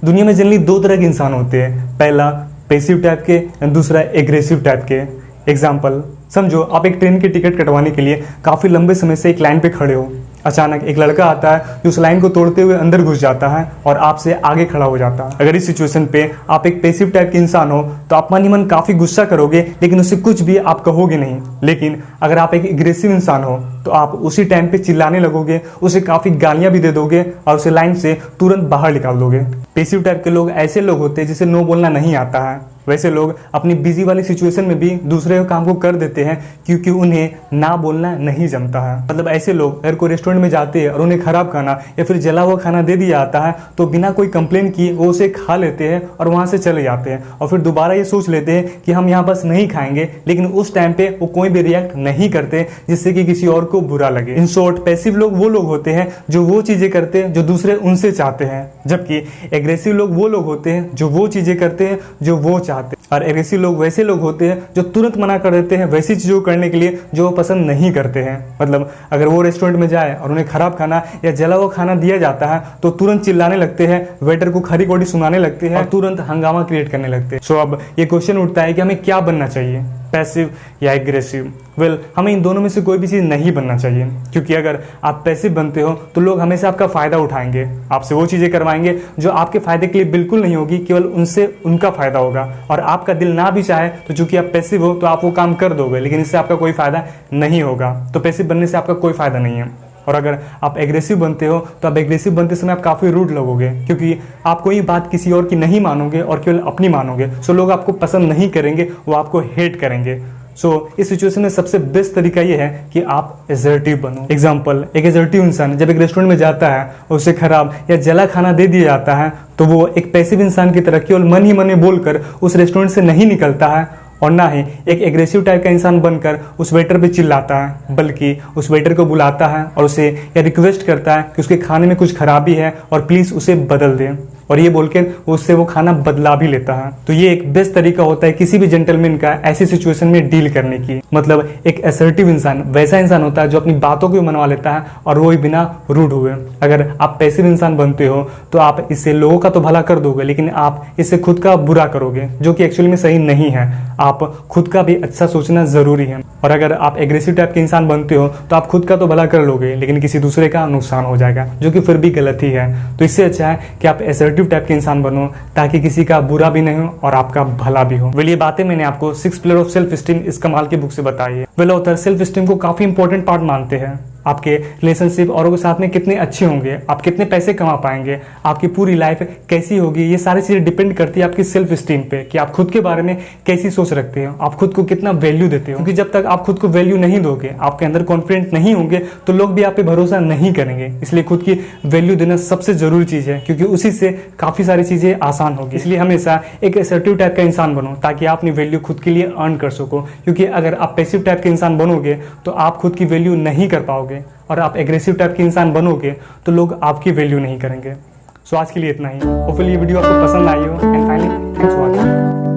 दुनिया में जनरली दो तरह के इंसान होते हैं, पहला पैसिव टाइप के, दूसरा एग्रेसिव टाइप के। एग्जाम्पल समझो, आप एक ट्रेन की टिकट कटवाने के लिए काफ़ी लंबे समय से एक लाइन पे खड़े हो। अचानक एक लड़का आता है जो उस लाइन को तोड़ते हुए अंदर घुस जाता है और आपसे आगे खड़ा हो जाता है। अगर इस सिचुएशन पे आप एक पैसिव टाइप के इंसान हो तो आप मन ही मन काफ़ी गुस्सा करोगे, लेकिन उससे कुछ भी आप कहोगे नहीं। लेकिन अगर आप एक एग्रेसिव इंसान हो तो आप उसी टाइम पे चिल्लाने लगोगे, उसे काफ़ी गालियां भी दे दोगे और उसे लाइन से तुरंत बाहर निकाल दोगे। पैसिव टाइप के लोग ऐसे लोग होते हैं जिसे नो बोलना नहीं आता है। वैसे लोग अपनी बिजी वाली सिचुएशन में भी दूसरे के काम को कर देते हैं क्योंकि उन्हें ना बोलना नहीं जमता है। मतलब ऐसे लोग अगर कोई रेस्टोरेंट में जाते हैं और उन्हें खराब खाना या फिर जला हुआ खाना दे दिया जाता है तो बिना कोई कंप्लेन किए वो उसे खा लेते हैं और वहां से चले जाते हैं और फिर दोबारा ये सोच लेते हैं कि हम यहाँ बस नहीं खाएंगे, लेकिन उस टाइम पे वो कोई भी रिएक्ट नहीं करते जिससे कि किसी और को बुरा लगे। इन शॉर्ट, पैसिव लोग वो लोग होते हैं जो वो चीजें करते हैं जो दूसरे उनसे चाहते हैं, जबकि एग्रेसिव लोग वो लोग होते हैं जो वो चीजें करते हैं जो वो चाहते हैं। और एग्रेसिव लोग वैसे लोग होते हैं जो तुरंत मना कर देते हैं वैसी चीजों को करने के लिए जो वो पसंद नहीं करते हैं। मतलब अगर वो रेस्टोरेंट में जाए और उन्हें खराब खाना या जला हुआ खाना दिया जाता है तो तुरंत चिल्लाने लगते हैं, वेटर को खरी खोटी सुनाने लगते हैं और तुरंत हंगामा क्रिएट करने लगते हैं। सो अब ये क्वेश्चन उठता है कि हमें क्या बनना चाहिए, पैसिव या एग्रेसिव? वेल, हमें इन दोनों में से कोई भी चीज़ नहीं बनना चाहिए, क्योंकि अगर आप पैसिव बनते हो तो लोग हमेशा आपका फ़ायदा उठाएंगे, आपसे वो चीज़ें करवाएंगे जो आपके फ़ायदे के लिए बिल्कुल नहीं होगी, केवल उनसे उनका फ़ायदा होगा। और आपका दिल ना भी चाहे तो चूंकि आप पैसिव हो तो आप वो काम कर दोगे, लेकिन इससे आपका कोई फ़ायदा नहीं होगा। तो पैसिव बनने से आपका कोई फ़ायदा नहीं है। और अगर आप एग्रेसिव बनते हो तो आप एग्रेसिव बनते समय आप काफ़ी रूड लगोगे, क्योंकि आप कोई बात किसी और की नहीं मानोगे और केवल अपनी मानोगे। सो लोग आपको पसंद नहीं करेंगे, वो आपको हेट करेंगे। इस सिचुएशन में सबसे बेस्ट तरीका ये है कि आप एसर्टिव बनो। एग्जाम्पल, एक एसर्टिव इंसान जब एक रेस्टोरेंट में जाता है और उसे खराब या जला खाना दे दिया जाता है तो वो एक पैसिव इंसान की तरह केवल मन ही मन बोलकर उस रेस्टोरेंट से नहीं निकलता है और ना ही एक एग्रेसिव टाइप का इंसान बनकर उस वेटर पे चिल्लाता है, बल्कि उस वेटर को बुलाता है और उसे या रिक्वेस्ट करता है कि उसके खाने में कुछ खराबी है और प्लीज़ उसे बदल दें, और ये बोल के उससे वो खाना बदला भी लेता है। तो ये एक बेस्ट तरीका होता है किसी भी जेंटलमैन का ऐसी सिचुएशन में डील करने की। मतलब एक असर्टिव इंसान वैसा इंसान होता है जो अपनी बातों को मनवा लेता है और वो ही बिना रूड हुए। अगर आप पैसिव इंसान बनते हो तो आप इससे लोगों का तो भला कर दोगे, लेकिन आप इससे खुद का बुरा करोगे, जो कि एक्चुअली में सही नहीं है। आप खुद का भी अच्छा सोचना जरूरी है। और अगर आप एग्रेसिव टाइप के इंसान बनते हो तो आप खुद का तो भला कर लोगे, लेकिन किसी दूसरे का नुकसान हो जाएगा, जो कि फिर भी गलत ही है। तो इससे अच्छा है कि आप असर्टिव टाइप के इंसान बनो, ताकि किसी का बुरा भी नहीं हो और आपका भला भी हो। वेल, ये बातें मैंने आपको 6 पिलर ऑफ सेल्फ स्टीम इस कमाल की बुक से बताई है। वेल, ऑथर सेल्फ स्टीम को काफी इंपॉर्टेंट पार्ट मानते हैं। आपके रिलेशनशिप औरों के साथ में कितने अच्छे होंगे, आप कितने पैसे कमा पाएंगे, आपकी पूरी लाइफ कैसी होगी, ये सारी चीजें डिपेंड करती है आपकी सेल्फ स्टीम पे, कि आप खुद के बारे में कैसी सोच रखते हो, आप खुद को कितना वैल्यू देते हो। क्योंकि जब तक आप खुद को वैल्यू नहीं दोगे, आपके अंदर कॉन्फिडेंट नहीं होंगे, तो लोग भी आप पे भरोसा नहीं करेंगे। इसलिए खुद की वैल्यू देना सबसे जरूरी चीज है, क्योंकि उसी से काफी सारी चीजें आसान होगी। इसलिए हमेशा एक असर्टिव टाइप का इंसान बनो, ताकि आप अपनी वैल्यू खुद के लिए अर्न कर सको। क्योंकि अगर आप पैसिव टाइप के इंसान बनोगे तो आप खुद की वैल्यू नहीं कर पाओगे, और आप एग्रेसिव टाइप के इंसान बनोगे तो लोग आपकी वैल्यू नहीं करेंगे। आज के लिए इतना ही। होपफुली ये वीडियो आपको पसंद आई हो। And finally, thanks for watching.